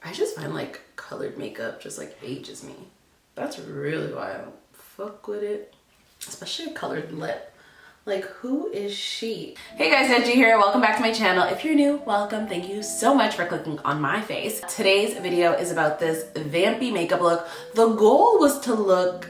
I just find like colored makeup just like ages me. That's really why I don't fuck with it, especially a colored lip. Like, who is she? Hey guys, Angie here. Welcome back to my channel. If you're new, welcome. Thank you so much for clicking on my face. Today's video is about this vampy makeup look. The goal was to look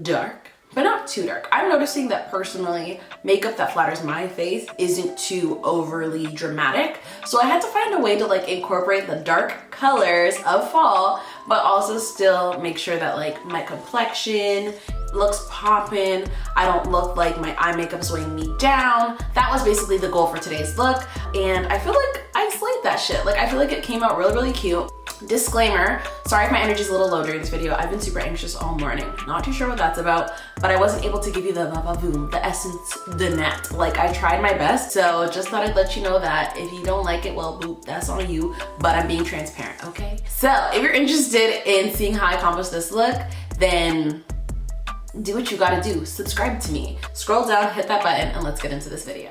dark, but not too dark. I'm noticing that personally, makeup that flatters my face isn't too overly dramatic. So I had to find a way to like incorporate the dark colors of fall, but also still make sure that like my complexion looks poppin'. I don't look like my eye makeup is weighing me down. That was basically the goal for today's look. And I feel like I slayed that shit. Like, I feel like it came out really, really cute. Disclaimer, sorry if my energy's a little low during this video. I've been super anxious all morning. Not too sure what that's about, but I wasn't able to give you the va-va-voom, the essence, the net. Like, I tried my best, so just thought I'd let you know that if you don't like it, well, boop, that's on you, but I'm being transparent, okay? So, if you're interested in seeing how I accomplish this look, then do what you gotta do. Subscribe to me. Scroll down, hit that button, and let's get into this video.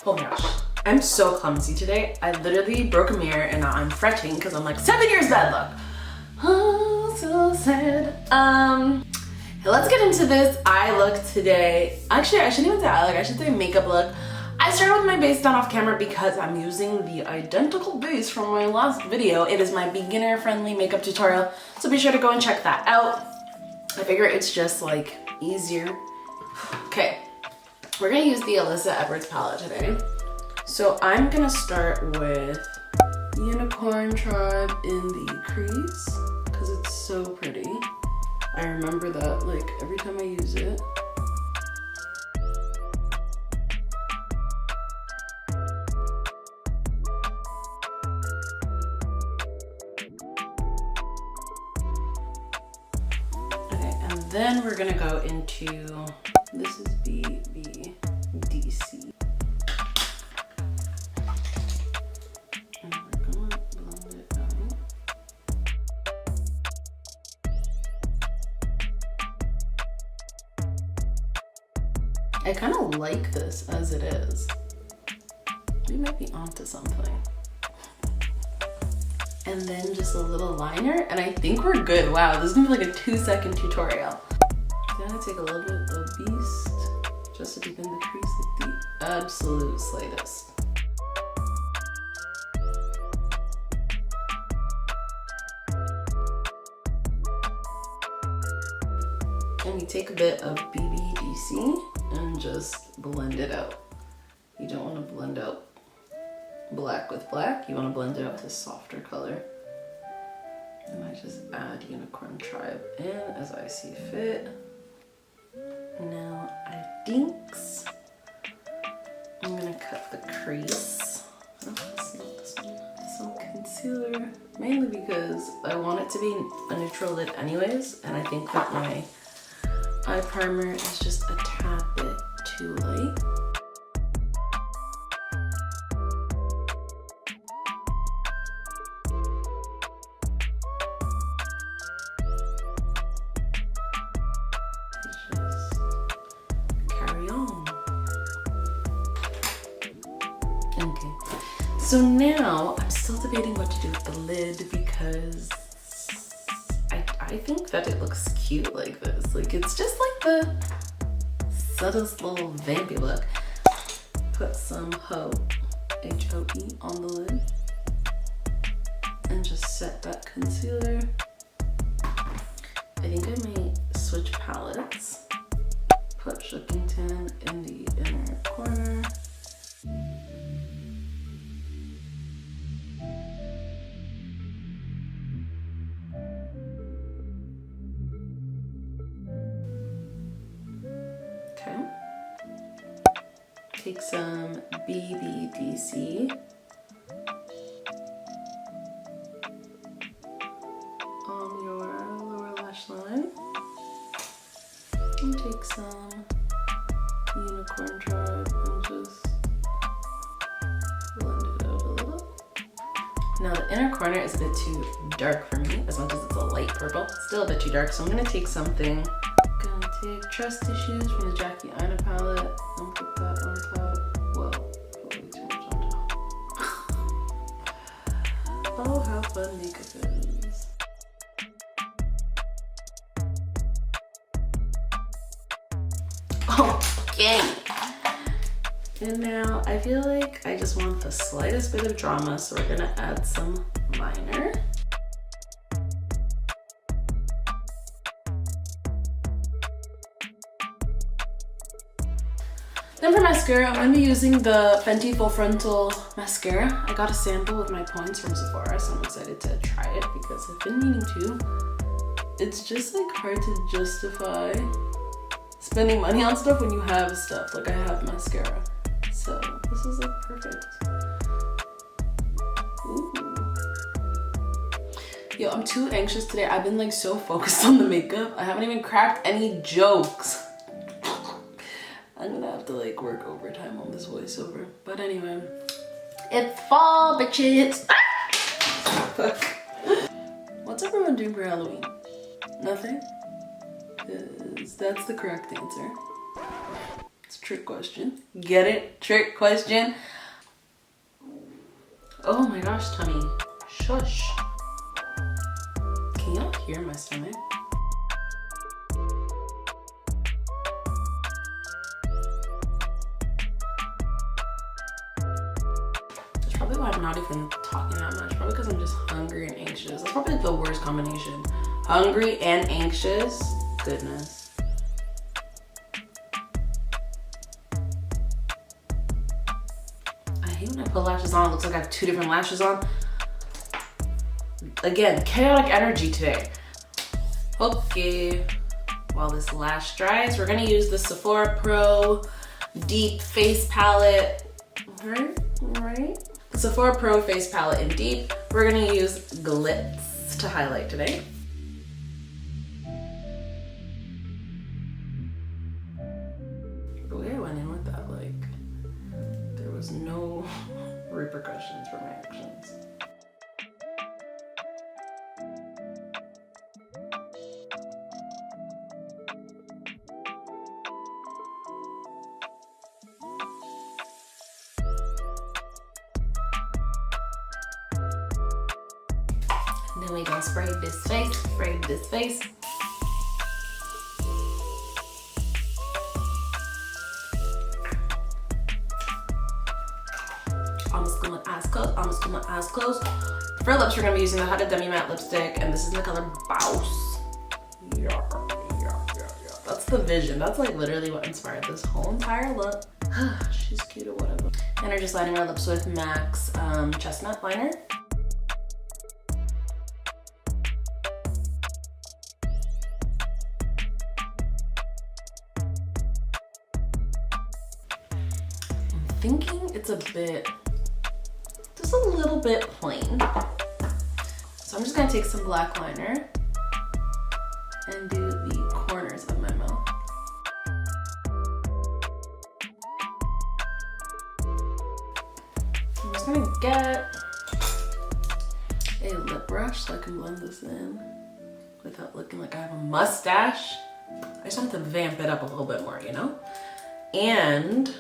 Oh my gosh, I'm so clumsy today. I literally broke a mirror and now I'm fretting because I'm like 7 years bad luck. Oh, so sad. Let's get into this eye look today. Actually, I shouldn't even say eye look, I should say makeup look. I started with my base done off camera because I'm using the identical base from my last video. It is my beginner friendly makeup tutorial, so be sure to go and check that out. I figure it's just like easier. Okay, we're gonna use the Alyssa Edwards palette today. So I'm gonna start with Unicorn Tribe in the crease because it's so pretty. I remember that like every time I use it. Okay, and then we're gonna go into, this is BBDC. And we're gonna blend it out. I kind of like this as it is. We might be onto something. And then just a little liner, and I think we're good. Wow, this is gonna be like a 2-second tutorial. Then I take a little bit of Beast, just to deepen the crease with the absolute slightest. And you take a bit of BBDC and just blend it out. You don't want to blend out black with black. You want to blend it out with a softer color. And I just add Unicorn Tribe in as I see fit. Now I think I'm gonna cut the crease. Oh, it's not this one. Some concealer, mainly because I want it to be a neutral lid anyways, and I think that my eye primer is just a tad bit too light. Just carry on. Okay, so now I'm still debating what to do with the lid because I think that it looks cute like this. Like, it's just like the subtlest little vampy look. Put some Ho, H-O-E, on the lid. And just set that concealer. I think I might switch palettes. Put Shookington in the inner corner. Take some BBDC on your lower lash line, and take some Unicorn Tribe and just blend it out a little. Now the inner corner is a bit too dark for me, as much as it's a light purple. Still a bit too dark, so I'm gonna take something. I'm gonna take Trust Issues from the Jackie Aina palette and put that on top. Whoa, probably too much on top. Oh, how fun makeup is. Okay. And now I feel like I just want the slightest bit of drama, so we're gonna add some liner. Then for mascara, I'm gonna be using the Fenty Full Frontal mascara. I got a sample with my points from Sephora, so I'm excited to try it because I've been meaning to. It's just like hard to justify spending money on stuff when you have stuff. Like I have mascara. So this is like perfect. Ooh. Yo, I'm too anxious today. I've been like so focused on the makeup. I haven't even cracked any jokes. I'm gonna have to like work overtime on this voiceover. But anyway, it's fall, bitches. Fuck. What's everyone doing for Halloween? Nothing? Because that's the correct answer. It's a trick question. Get it? Trick question. Oh my gosh, tummy. Shush. Can y'all hear my stomach? That's probably why I'm not even talking that much. Probably because I'm just hungry and anxious. That's probably the worst combination. Hungry and anxious. Goodness. I hate when I put lashes on. It looks like I have two different lashes on. Again, chaotic energy today. Okay. While this lash dries, we're gonna use the Sephora Pro Deep Face Palette. Right? The Sephora Pro Face Palette in Deep. We're gonna use Glitz to highlight today. The way I went in with that, like, there was no repercussions for my actions. Then we gonna spray this face. I'm just gonna eyes closed. For lips, we're gonna be using the Huda Demi Matte Lipstick, and this is in the color Bawse. Yeah. That's the vision. That's like literally what inspired this whole entire look. She's cute or whatever. And we're just lining our lips with MAC's Chestnut liner. I'm thinking it's just a little bit plain. So I'm just gonna take some black liner and do the corners of my mouth. I'm just gonna get a lip brush so I can blend this in without looking like I have a mustache. I just want to vamp it up a little bit more, you know? And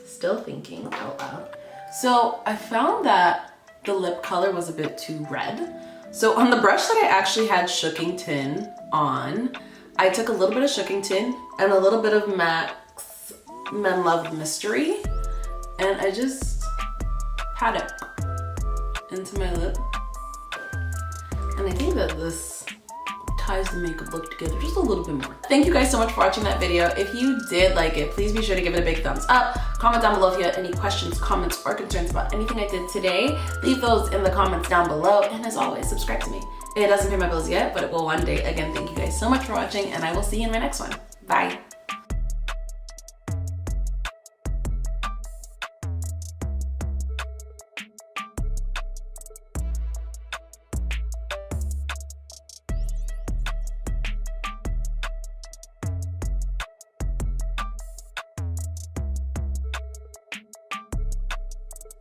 still thinking out loud. So I found that the lip color was a bit too red. So on the brush that I actually had Shookington on, I took a little bit of Shookington and a little bit of MAC's Men Love Mystery, and I just pat it into my lip. And I think that this ties the makeup look together just a little bit more. Thank you guys so much for watching that video. If you did like it, please be sure to give it a big thumbs up. Comment down below if you have any questions, comments, or concerns about anything I did today. Leave those in the comments down below. And as always, subscribe to me. It doesn't pay my bills yet, but it will one day. Again, thank you guys so much for watching, and I will see you in my next one. Bye.